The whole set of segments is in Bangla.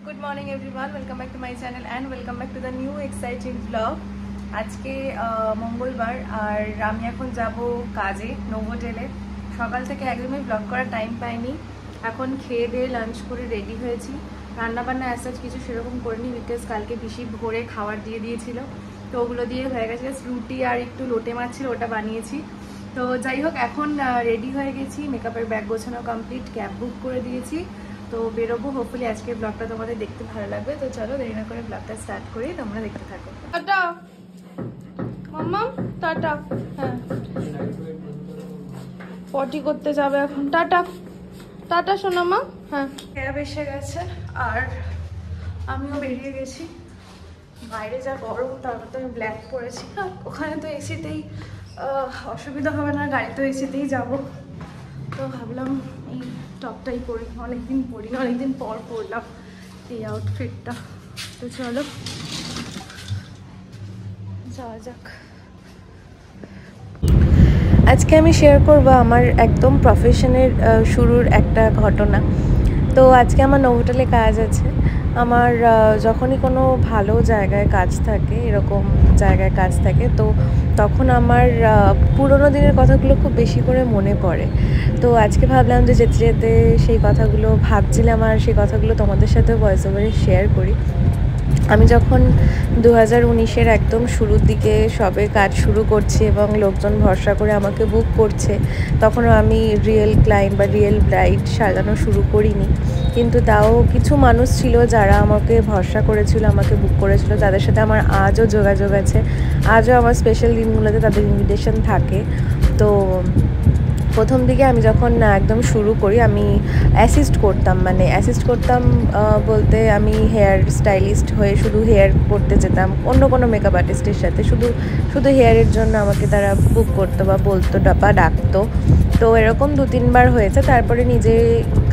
Good morning everyone, welcome back to my channel and welcome back to the new exciting vlog. আজকে মঙ্গলবার আর আমি এখন যাব কাজে নোভোটেলে। সকাল থেকে একদমই ব্লগ করার টাইম পাইনি। এখন খেয়ে দিয়ে লাঞ্চ করে রেডি হয়েছি। রান্না বান্না অ্যাজ কিছু সেরকম করিনি, বিকজ কালকে পিসি ভোরে খাবার দিয়ে দিয়েছিল, তো ওগুলো দিয়ে হয়ে গেছে। রুটি আর একটু লোটে মাছ ছিল, ওটা বানিয়েছি। তো যাই হোক, এখন রেডি হয়ে গেছি, মেকআপের ব্যাগ গোছানো কমপ্লিট, ক্যাব বুক করে দিয়েছি। তো বেরোবো। হোপফুলি আজকের ব্লগটা তোমাদের দেখতে ভালো লাগবে। তো চলো দেরি না করে ব্লগটা স্টার্ট করি, তোমরা দেখতে থাকো। টাটা মাম্মা, টাটা। হ্যাঁ, পটি করতে যাবে এখন। টাটা টাটা শোনা মা। হ্যাঁ, ক্যাব এসে গেছে আর আমিও বেরিয়ে গেছি। বাইরে যা গরম, তারপর তো আমি ব্ল্যাক পরেছি। ওখানে তো এসিতেই অসুবিধা হবে না, গাড়ি তো এসিতেই যাবো। তো ভাবলাম এই টপটাই পরি, অনেকদিন পরি না, অনেকদিন পর পরলাম এই আউটফিটটা। তো চলো যাওয়া যাক। আজকে আমি শেয়ার করব আমার একদম প্রফেশনের শুরুর একটা ঘটনা। তো আজকে আমার নোভোটেলে কাজ আছে। আমার যখনই কোনো ভালো জায়গায় কাজ থাকে, এরকম জায়গায় কাজ থাকে, তো তখন আমার পুরোনো দিনের কথাগুলো খুব বেশি করে মনে পড়ে। তো আজকে ভাবলাম যে যেতে যেতে সেই কথাগুলো ভাবছিলাম আর সেই কথাগুলো তোমাদের সাথে ভয়েস ওভারে শেয়ার করি। আমি যখন 2019-এর একদম শুরুর দিকে সবে কাজ শুরু করছি এবং লোকজন ভরসা করে আমাকে বুক করছে, তখনও আমি রিয়েল ক্লায়েন্ট বা রিয়েল ব্রাইড সাজানো শুরু করিনি। কিন্তু তাও কিছু মানুষ ছিল যারা আমাকে ভরসা করেছিল, আমাকে বুক করেছিল, তাদের সাথে আমার আজও যোগাযোগ আছে। আজও আমার স্পেশাল দিনগুলোতে তাদের ইনভিটেশন থাকে। তো প্রথম দিকে আমি যখন একদম শুরু করি, আমি অ্যাসিস্ট করতাম বলতে আমি হেয়ার স্টাইলিস্ট হয়ে শুধু হেয়ার করতে যেতাম অন্য কোনো মেকআপ আর্টিস্টের সাথে। শুধু হেয়ারের জন্য আমাকে তারা বুক করতো বা বলতো বা ডাকতো। তো এরকম 2-3 বার হয়েছে। তারপরে নিজে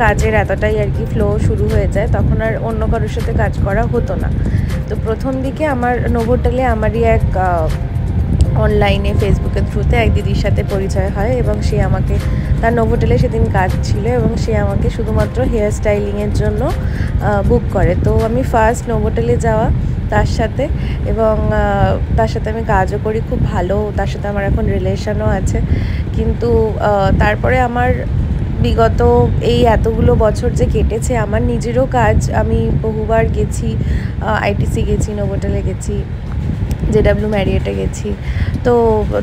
কাজের এতটাই আর কি ফ্লো শুরু হয়ে যায়, তখন আর অন্য কারোর সাথে কাজ করা হতো না। তো প্রথম দিকে আমার নোভোটেলে আমারই এক অনলাইনে ফেসবুকের থ্রুতে এক দিদির সাথে পরিচয় হয় এবং সে আমাকে, তার নোভোটেলে সেদিন কাজ ছিল এবং সে আমাকে শুধুমাত্র হেয়ার স্টাইলিংয়ের জন্য বুক করে। তো আমি ফার্স্ট নোভোটেলে যাওয়া তার সাথে, এবং তার সাথে আমি কাজও করি খুব ভালো। তার সাথে আমার এখন রিলেশনও আছে। কিন্তু তারপরে আমার বিগত এই এতগুলো বছর যে কেটেছে, আমার নিজেরও কাজ আমি বহুবার গেছি, আইটিসি গেছি, নোভোটেলে গেছি, জেডাব্লিউ ম্যারিয়েটে গেছি। তো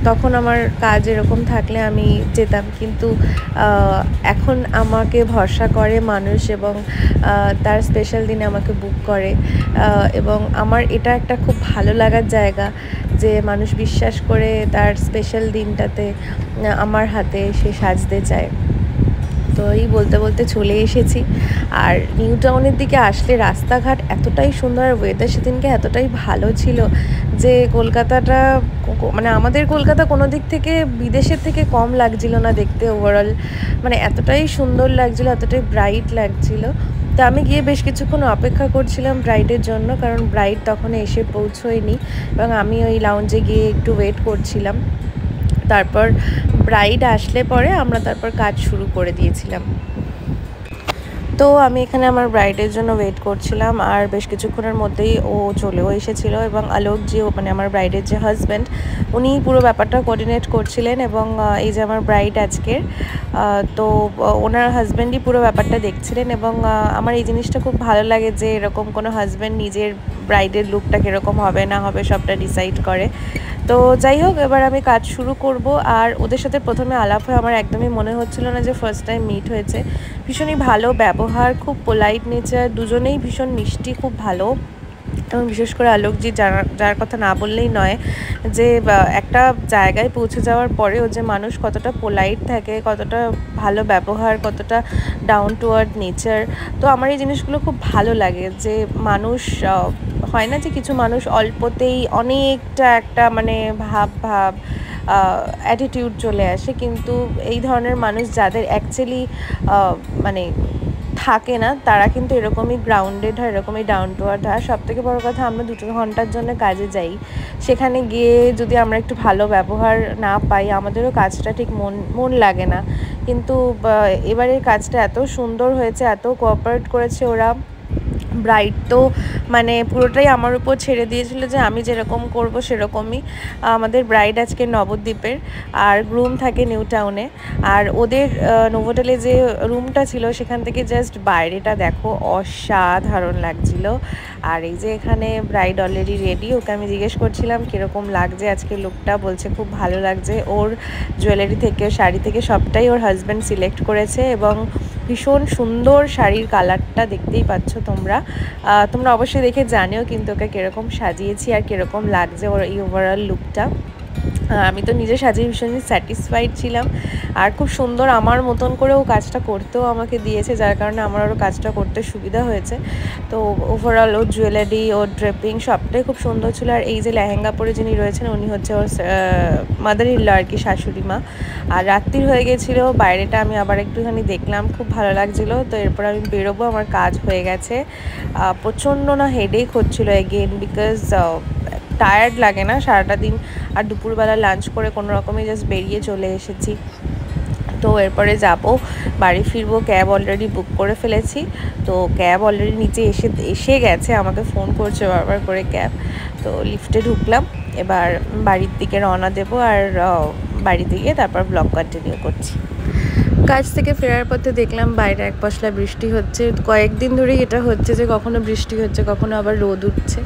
তখন আমার কাজ এরকম থাকলে আমি যেতাম। কিন্তু এখন আমাকে ভরসা করে মানুষ এবং তার স্পেশাল দিনে আমাকে বুক করে, এবং আমার এটা একটা খুব ভালো লাগার জায়গা যে মানুষ বিশ্বাস করে তার স্পেশাল দিনটাতে আমার হাতে সে সাজতে চায়। তো এই বলতে বলতে চলে এসেছি। আর নিউ টাউনের দিকে আসলে রাস্তাঘাট এতটাই সুন্দর, আর ওয়েদার সেদিনকে এতটাই ভালো ছিল যে কলকাতাটা, মানে আমাদের কলকাতা কোনো দিক থেকে বিদেশের থেকে কম লাগছিল না দেখতে। ওভারঅল মানে এতটাই সুন্দর লাগছিল, এতটাই ব্রাইট লাগছিল। তো আমি গিয়ে বেশ কিছুক্ষণ অপেক্ষা করছিলাম ব্রাইডের জন্য, কারণ ব্রাইড তখন এসে পৌঁছোয়নি, এবং আমি ওই লাউঞ্জে গিয়ে একটু ওয়েট করছিলাম। তারপর ব্রাইড আসলে পরে আমরা তারপর কাজ শুরু করে দিয়েছিলাম। তো আমি এখানে আমার ব্রাইডের জন্য ওয়েট করছিলাম, আর বেশ কিছুক্ষণের মধ্যেই ও চলেও এসেছিলো। এবং আলোক যে, মানে আমার ব্রাইডের যে হাজব্যান্ড, উনি পুরো ব্যাপারটা কোঅর্ডিনেট করছিলেন। এবং এই যে আমার ব্রাইড আজকের, তো ওনার হাজব্যান্ডই পুরো ব্যাপারটা দেখছিলেন। এবং আমার এই জিনিসটা খুব ভালো লাগে যে এরকম কোনো হাজব্যান্ড নিজের ব্রাইডের লুকটা কীরকম হবে না হবে সবটা ডিসাইড করে। তো যাই হোক, এবার আমি কাজ শুরু করব। আর ওদের সাথে প্রথমে আলাপ হয়ে আমার একদমই মনে হচ্ছিল না যে ফার্স্ট টাইম মিট হয়েছে। ভীষণই ভালো ব্যবহার, খুব পোলাইট নেচার, দুজনেই ভীষণ মিষ্টি, খুব ভালো। এবং বিশেষ করে আলোকজি, যার কথা না বললেই নয়, যে একটা জায়গায় পৌঁছে যাওয়ার পরেও যে মানুষ কতটা পোলাইট থাকে, কতটা ভালো ব্যবহার, কতটা ডাউন টু আর্থ নেচার। তো আমার এই জিনিসগুলো খুব ভালো লাগে যে মানুষ, হয় না যে কিছু মানুষ অল্পতেই অনেকটা একটা মানে ভাব অ্যাটিটিউড চলে আসে, কিন্তু এই ধরনের মানুষ যাদের অ্যাকচুয়ালি মানে থাকে না, তারা কিন্তু এরকমই গ্রাউন্ডেড হয়, এরকমই ডাউন টু আর্থ হয়। সবথেকে বড় কথা, আমরা 2 ঘন্টার জন্য কাজে যাই, সেখানে গিয়ে যদি আমরা একটু ভালো ব্যবহার না পাই, আমাদেরও কাজটা ঠিক মন লাগে না। কিন্তু এবারের কাজটা এত সুন্দর হয়েছে, এত কোঅপারেট করেছে ওরা, ব্রাইড তো মানে পুরোটাই আমার উপর ছেড়ে দিয়েছিল যে আমি যেরকম করব সেরকমই। আমাদের ব্রাইড আজকে নবদ্বীপের, আর গ্রুম থাকে নিউ টাউনে। আর ওদের নোভোটেলে যে রুমটা ছিল সেখান থেকে জাস্ট বাইরেটা দেখো, অসাধারণ লাগছিল। আর এই যে এখানে ব্রাইড অলরেডি রেডি, ওকে আমি জিজ্ঞেস করছিলাম কীরকম লাগছে আজকে লুকটা, বলছে খুব ভালো লাগছে। ওর জুয়েলারি থেকে, শাড়ি থেকে সবটাই ওর হাজব্যান্ড সিলেক্ট করেছে, এবং ভীষণ সুন্দর শাড়ির কালারটা দেখতেই পাচ্ছ তোমরা। তোমরা অবশ্যই দেখে জানিও কিন্তু ওকে কীরকম সাজিয়েছি আর কীরকম লাগছে ওর এই ওভারঅল লুকটা। আমি তো নিজে সাজিয়ে ভীষণই স্যাটিসফাইড ছিলাম, আর খুব সুন্দর আমার মতন করে ও কাজটা করতেও আমাকে দিয়েছে, যার কারণে আমার ওর কাজটা করতে সুবিধা হয়েছে। তো ওভারঅল ওর জুয়েলারি, ওর ড্রেপিং সবটাই খুব সুন্দর ছিল। আর এই যে লেহেঙ্গা পরে যিনি রয়েছেন উনি হচ্ছে ওর মাদার ইন ল আর কি, শাশুড়ি মা। আর রাত্রির হয়ে গেছিলো, বাইরেটা আমি আবার একটুখানি দেখলাম, খুব ভালো লাগছিলো। তো এরপর আমি বেরোবো, আমার কাজ হয়ে গেছে। প্রচণ্ড না হেডেক হচ্ছিলো এগেন, বিকজ টায়ার্ড লাগে না সারাটা দিন, আর দুপুরবেলা লাঞ্চ করে কোনো রকমে জাস্ট বেরিয়ে চলে এসেছি। তো এরপরে যাব, বাড়ি ফিরবো। ক্যাব অলরেডি বুক করে ফেলেছি, তো ক্যাব অলরেডি নিচে এসে গেছে, আমাকে ফোন করছে বারবার করে ক্যাব। তো লিফটে ঢুকলাম, এবার বাড়ির দিকে রওনা দেবো, আর বাড়িতে গিয়ে তারপর ব্লগ কন্টিনিউ করছি। কাজ থেকে ফেরার পথে দেখলাম বাইরে এক পশলা বৃষ্টি হচ্ছে। কয়েকদিন ধরেই এটা হচ্ছে যে কখনো বৃষ্টি হচ্ছে, কখনো আবার রোদ উঠছে।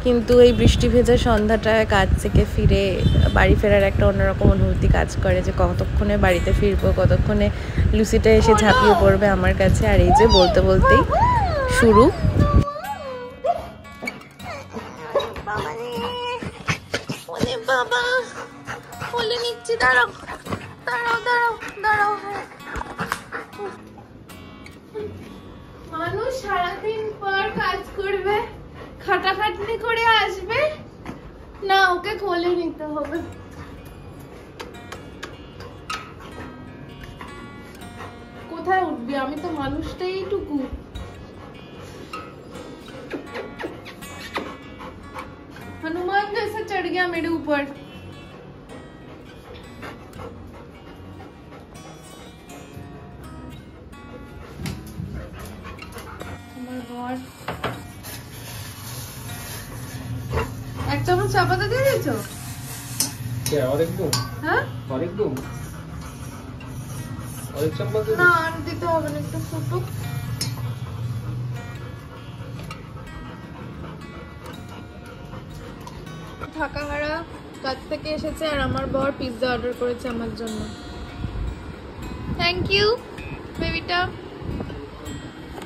কিন্তু এই বৃষ্টি ভেজা সন্ধ্যাটায় কাজ থেকে ফিরে বাড়ি ফেরার একটা অন্যরকম অনুভূতি কাজ করে, যে কতক্ষণে বাড়িতে ফিরবো, কতক্ষণে লুসিটা এসে ঝাঁপিয়ে পড়বে আমার কাছে। আর এই যে বলতে বলতেই শুরু। বাবা বলে নিচ্ছি, দাঁড়াও দাঁড়াও দাঁড়াও দাঁড়াও। হ্যাঁ, মানুষ সারাদিন পর কাজ করবে, খাটাখাটনি করে আসবে না, ওকে কোলে নিতে হবে। কোথায় উঠবি, আমি তো মানুষটাই টুকু। हनुमान जैसा चढ़ गया मेरे ऊपर। एक चम्मच चा पाता দিয়ে দিয়েছো? क्या और एकदम? হ্যাঁ और एकदम? और एक चम्मच না আর দিতে হবে না, একটু ফুটুক। ঢাকাহারা কাছ থেকে এসেছে, আর আমার বর পিৎজা অর্ডার করেছে আমার জন্য। थैंक यू बेबीटा।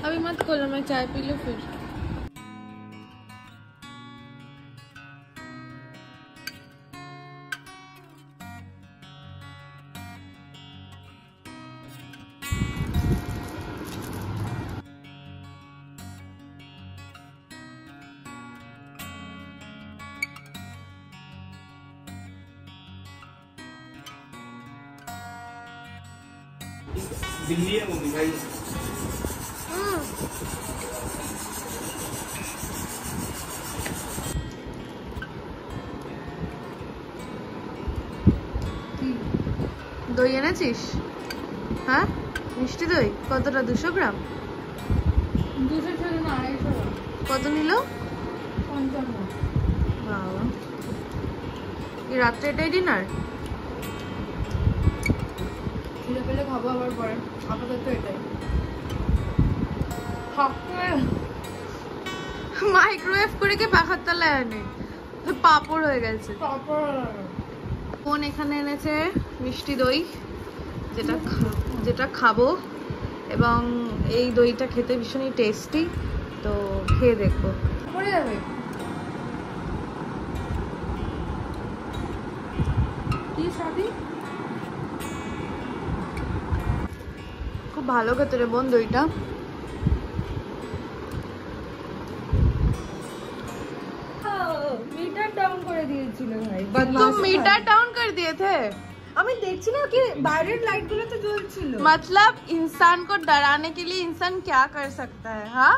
अभी मत खोलो, मैं चाय पी लूं फिर। दिल्ली है मम्मी भाई। দই এনেছিস? হ্যাঁ, মিষ্টি দই কতটা? 200 গ্রাম? 200 ছিল না, 250 গ্রাম। কত নিল? 55। বাবা, এই রাত্রে এটাই ডিনার? খিদে পেলে খাবো আবার পরে, আপাতত এটাই। মাইক্রোওয়েভ করে কি পাখার তলায় আনে? পাপড় হয়ে গেছে। কোন এখানে এনেছে মিষ্টি দই, যেটা খাবো, এবং এই দইটা খেতে ভীষণই টেস্টি। তো খেয়ে দেখবো। পড়ে যাবে কি সাথী? খুব ভালো খেতে রে বোন দইটা। मीटर डाउन করে দিয়েছিল ভাই। तुम मीटर डाउन कर दिए थे? আমি দেখছি না कि বাইরের লাইট গুলো তো জ্বলছিল। मतलब इंसान को डराने के लिए इंसान क्या कर सकता है? हाँ,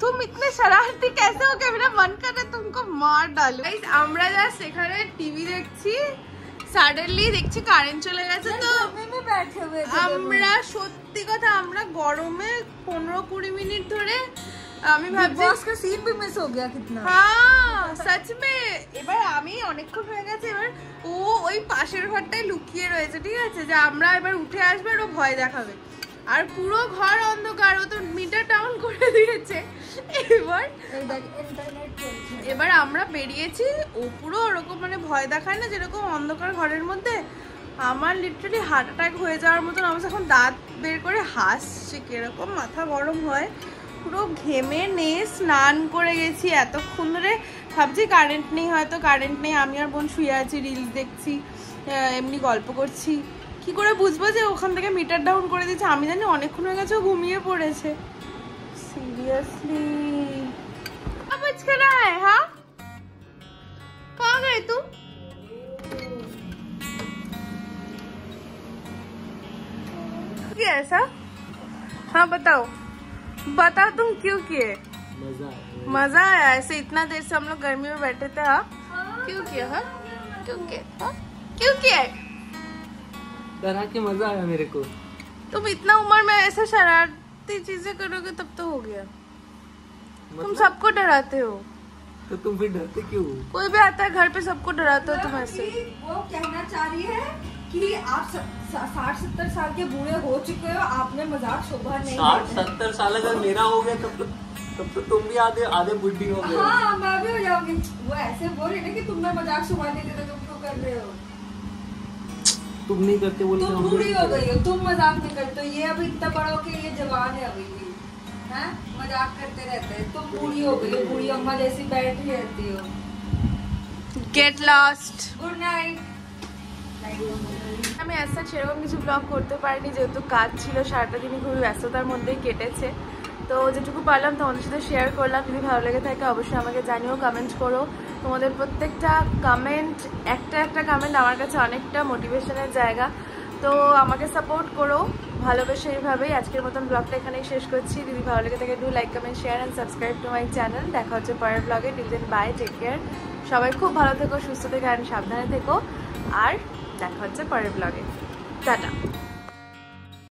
तुम इतने शरारती कैसे हो कि मेरा मन कर रहा है तुमको मार डालूं। गाइस, আমরা জাস্ট এখানে টিভি দেখছি, সাডেনলি দেখছি কারেন্ট চলে গেছে। তো আমরা সত্যি কথা, আমরা গরমে 15-20 মিনিট ধরে আমি ভাবছি बॉस का सीन भी मिस हो गया कितना। হ্যাঁ সচ মে। এবার আমি অনেকক্ষণ হয়ে গেছে, এবার ও ওই পাশের ঘরটায় লুকিয়ে রয়েছে, ঠিক আছে, যে আমরা এবার উঠে আসবে আর ও ভয় দেখাবে, আর পুরো ঘর অন্ধকার, ও তো মিটার ডাউন করে দিয়েছে। এবার এবার আমরা বেরিয়েছি, ও পুরো ওরকম মানে ভয় দেখায় না যেরকম অন্ধকার ঘরের মধ্যে, আমার লিটারালি হার্ট অ্যাটাক হয়ে যাওয়ার মতন অবস্থা। এখন দাঁত বের করে হাসছে, কিরকম মাথা গরম হয়, পুরো ঘেমে নিয়ে স্নান করে গেছি। এতক্ষণ ধরে ভাবছি কারেন্ট নেই, হয়তো কারেন্ট নেই, আমি আর বোন শুয়ে আছি, রিলস দেখছি, এমনি গল্প করছি, কি করে বুঝবো যে ওখান থেকে মিটার ডাউন করে দিচ্ছে? আমি জানি অনেকক্ষণ হয়ে গেছে ও ঘুমিয়ে পড়েছে। সিরিয়াসলি अब बचकर रहा है। हाँ कहाँ गए तुम? क्या ऐसा? हाँ बताओ बताओ तुम क्यों किए? मजा आया ऐसे, इतना देर से हम लोग गर्मी में बैठे थे। हाँ क्यों किया? हाँ क्यों किया? हाँ क्यों किया? डरा के मजा आया मेरे को। तुम इतना उम्र में ऐसे शरारती चीजें करोगे तब तो हो गया। तुम सबको डराते हो, तो तुम फिर डरते क्यों? कोई भी आता है घर पे सबको डराते हो तुम ऐसे। वो कहना चाह रही है कि आप 60-70 साल के बूढ़े हो चुके हो, आपने मजाक शोभा नहीं। 60-70 साल अगर मेरा हो गया तब तो तुम भी आधे बुढ़ी हो गए। हाँ मैं भी हो जाऊंगी। वो ऐसे बोल रही है कि तुम में मजाक शोभा नहीं देते, तुम क्यों कर रहे हो? तुम नहीं करते बोले तुम बूढ़ी हो गई हो, तुम मजाक नहीं करते हो। ये अभी इतना बड़ा हो के ये जवान है अभी भी, हैं मजाक करते रहते हैं। तुम बूढ़ी हो गई हो, बूढ़ी अम्मा जैसी बैठी रहती हो। Get lost. Good night. আমি আজকে সেরকম কিছু ব্লগ করতে পারিনি, যেহেতু কাজ ছিল, সারাটা দিনই খুবই ব্যস্ততার মধ্যেই কেটেছে। তো যেটুকু পারলাম তোমাদের সাথে শেয়ার করলাম। যদি ভালো লেগে থাকে অবশ্যই আমাকে জানিও, কমেন্ট করো। তোমাদের প্রত্যেকটা কমেন্ট, একটা কমেন্ট আমার কাছে অনেকটা মোটিভেশনের জায়গা। তো আমাকে সাপোর্ট করো ভালোবেসে এইভাবেই। আজকের মতন ব্লগটা এখানেই শেষ করছি। যদি ভালো লেগে থাকে do like, comment, share and subscribe to my channel. দেখা হচ্ছে পরের ব্লগে। Till then bye, take care. সবাই খুব ভালো থেকো, সুস্থ থেকো, আর সাবধানে থেকো। আর দেখা হচ্ছে পরের ব্লগে। টাটা।